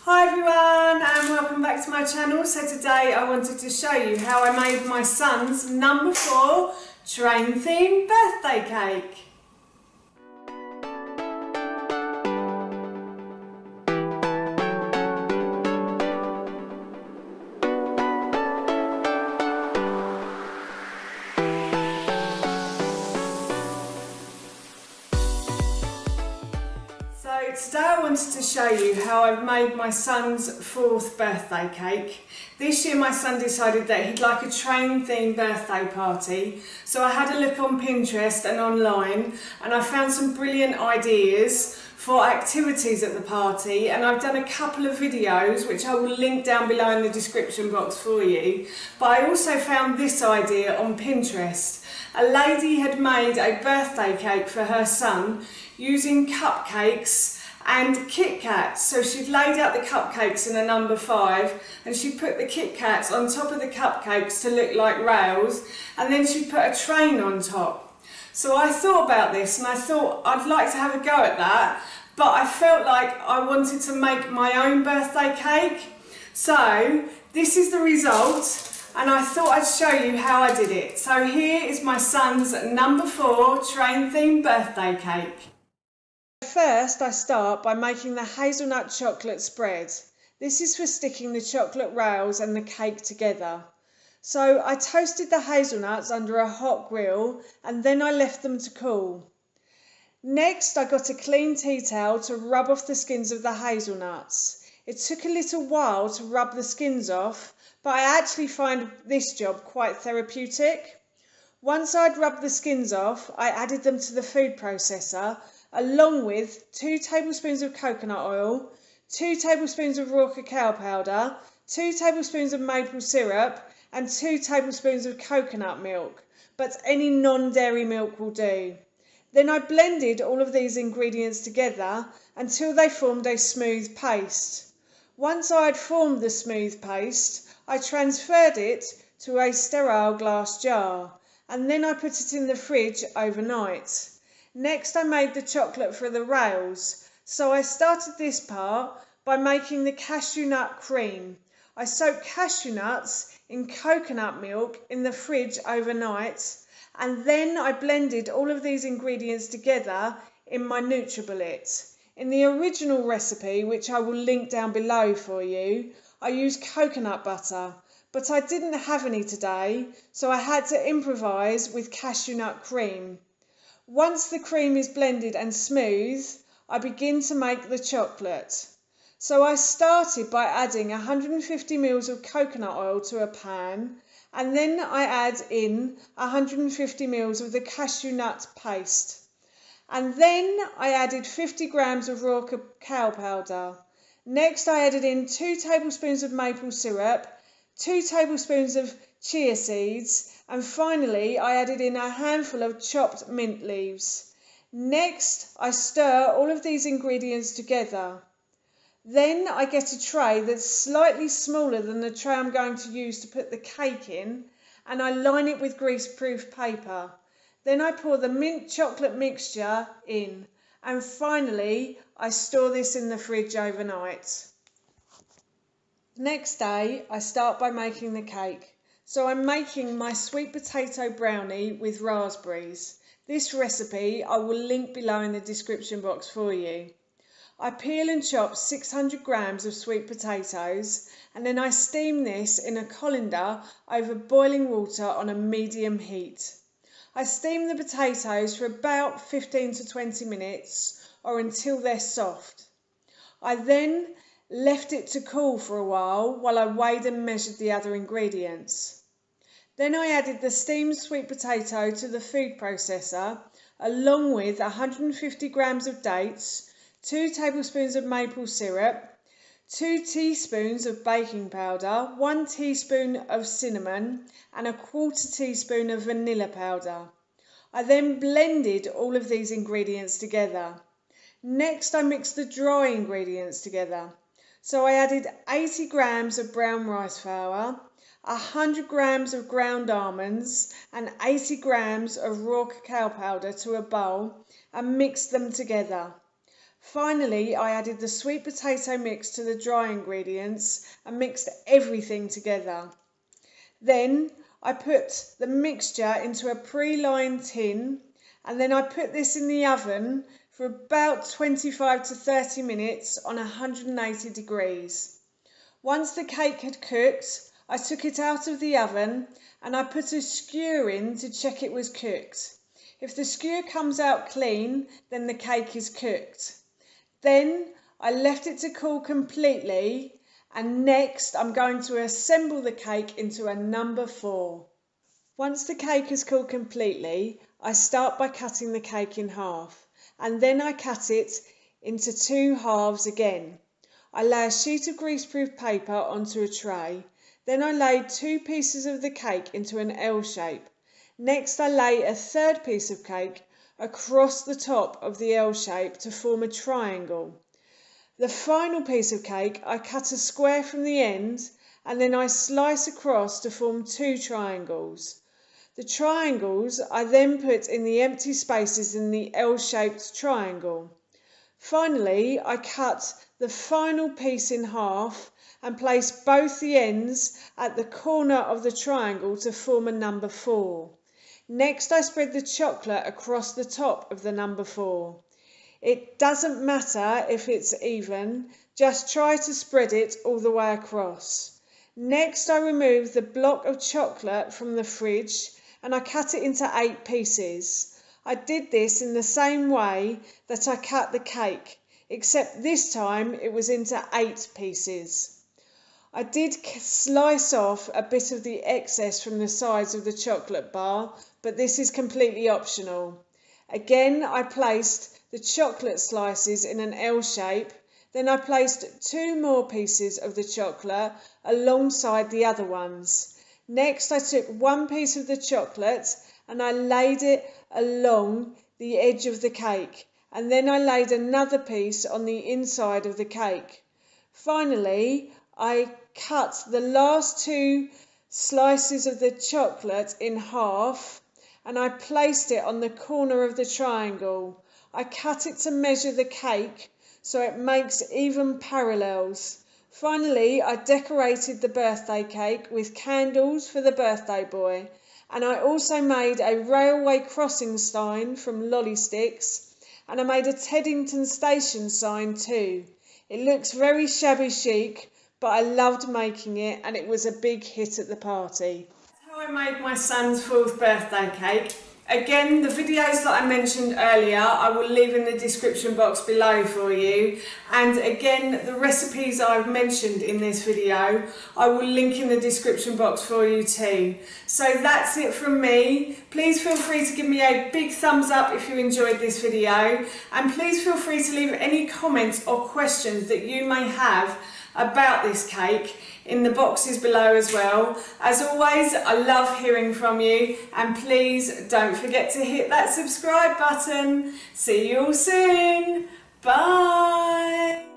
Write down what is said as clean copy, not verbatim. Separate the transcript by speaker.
Speaker 1: Hi everyone and welcome back to my channel. So today I wanted to show you how I made my son's number 4 train themed birthday cake. So today I wanted to show you how I've made my son's 4th birthday cake. This year my son decided that he'd like a train themed birthday party, so I had a look on Pinterest and online and I found some brilliant ideas for activities at the party, and I've done a couple of videos which I will link down below in the description box for you. But I also found this idea on Pinterest. A lady had made a birthday cake for her son using cupcakes and Kit Kats. So she'd laid out the cupcakes in a number 5 and she put the Kit Kats on top of the cupcakes to look like rails, and then she put a train on top. So I thought about this and I thought I'd like to have a go at that, but I felt like I wanted to make my own birthday cake. So this is the result and I thought I'd show you how I did it. So here is my son's number 4 train themed birthday cake. First, I start by making the hazelnut chocolate spread. This is for sticking the chocolate rails and the cake together. So I toasted the hazelnuts under a hot grill and then I left them to cool. Next, I got a clean tea towel to rub off the skins of the hazelnuts. It took a little while to rub the skins off, but I actually find this job quite therapeutic. Once I'd rubbed the skins off, I added them to the food processor along with 2 tablespoons of coconut oil, 2 tablespoons of raw cacao powder, 2 tablespoons of maple syrup and 2 tablespoons of coconut milk, but any non-dairy milk will do. Then I blended all of these ingredients together until they formed a smooth paste. Once I had formed the smooth paste, I transferred it to a sterile glass jar and then I put it in the fridge overnight. Next, I made the chocolate for the rails. So I started this part by making the cashew nut cream. I soaked cashew nuts in coconut milk in the fridge overnight, and then I blended all of these ingredients together in my NutriBullet. In the original recipe, which I will link down below for you, I used coconut butter, but I didn't have any today, so I had to improvise with cashew nut cream. Once the cream is blended and smooth, I begin to make the chocolate. So I started by adding 150 ml of coconut oil to a pan, and then I add in 150 ml of the cashew nut paste. And then I added 50 grams of raw cacao powder. Next I added in 2 tablespoons of maple syrup, 2 tablespoons of chia seeds, and finally I added in a handful of chopped mint leaves. Next I stir all of these ingredients together. Then I get a tray that's slightly smaller than the tray I'm going to use to put the cake in, and I line it with greaseproof paper. Then I pour the mint chocolate mixture in, and finally I store this in the fridge overnight. Next day I start by making the cake. So I'm making my sweet potato brownie with raspberries. This recipe I will link below in the description box for you. I peel and chop 600 grams of sweet potatoes and then I steam this in a colander over boiling water on a medium heat. I steam the potatoes for about 15 to 20 minutes or until they're soft. I then left it to cool for a while I weighed and measured the other ingredients. Then I added the steamed sweet potato to the food processor along with 150 grams of dates, 2 tablespoons of maple syrup, 2 teaspoons of baking powder, 1 teaspoon of cinnamon and a 1/4 teaspoon of vanilla powder. I then blended all of these ingredients together. Next I mixed the dry ingredients together. So I added 80 grams of brown rice flour, 100 grams of ground almonds and 80 grams of raw cacao powder to a bowl and mixed them together. Finally, I added the sweet potato mix to the dry ingredients and mixed everything together. Then I put the mixture into a pre-lined tin, and then I put this in the oven for about 25 to 30 minutes on 180 degrees. Once the cake had cooked, I took it out of the oven and I put a skewer in to check it was cooked. If the skewer comes out clean, then the cake is cooked. Then I left it to cool completely, and next I'm going to assemble the cake into a number 4. Once the cake is cooled completely, I start by cutting the cake in half, and then I cut it into 2 halves again. I lay a sheet of greaseproof paper onto a tray. Then I laid 2 pieces of the cake into an L shape. Next I lay a third piece of cake across the top of the L shape to form a triangle. The final piece of cake I cut a square from the end, and then I slice across to form 2 triangles. The triangles I then put in the empty spaces in the L-shaped triangle. Finally, I cut the final piece in half and place both the ends at the corner of the triangle to form a number 4. Next, I spread the chocolate across the top of the number 4. It doesn't matter if it's even, just try to spread it all the way across. Next, I remove the block of chocolate from the fridge and I cut it into 8 pieces. I did this in the same way that I cut the cake, except this time it was into 8 pieces. I did slice off a bit of the excess from the sides of the chocolate bar, but this is completely optional. Again, I placed the chocolate slices in an L shape, then I placed 2 more pieces of the chocolate alongside the other ones. Next, I took 1 piece of the chocolate and I laid it along the edge of the cake, and then I laid another piece on the inside of the cake. Finally, I cut the last 2 slices of the chocolate in half and I placed it on the corner of the triangle. I cut it to measure the cake so it makes even parallels. Finally, I decorated the birthday cake with candles for the birthday boy, and I also made a railway crossing sign from lolly sticks, and I made a Teddington station sign too. It looks very shabby chic, but I loved making it and it was a big hit at the party. That's how I made my son's 4th birthday cake. Again, the videos that I mentioned earlier I will leave in the description box below for you, and again the recipes I've mentioned in this video I will link in the description box for you too. So that's it from me. Please feel free to give me a big thumbs up if you enjoyed this video, and please feel free to leave any comments or questions that you may have about this cake in the boxes below as well. As always, I love hearing from you, and please don't forget to hit that subscribe button. See you all soon. Bye.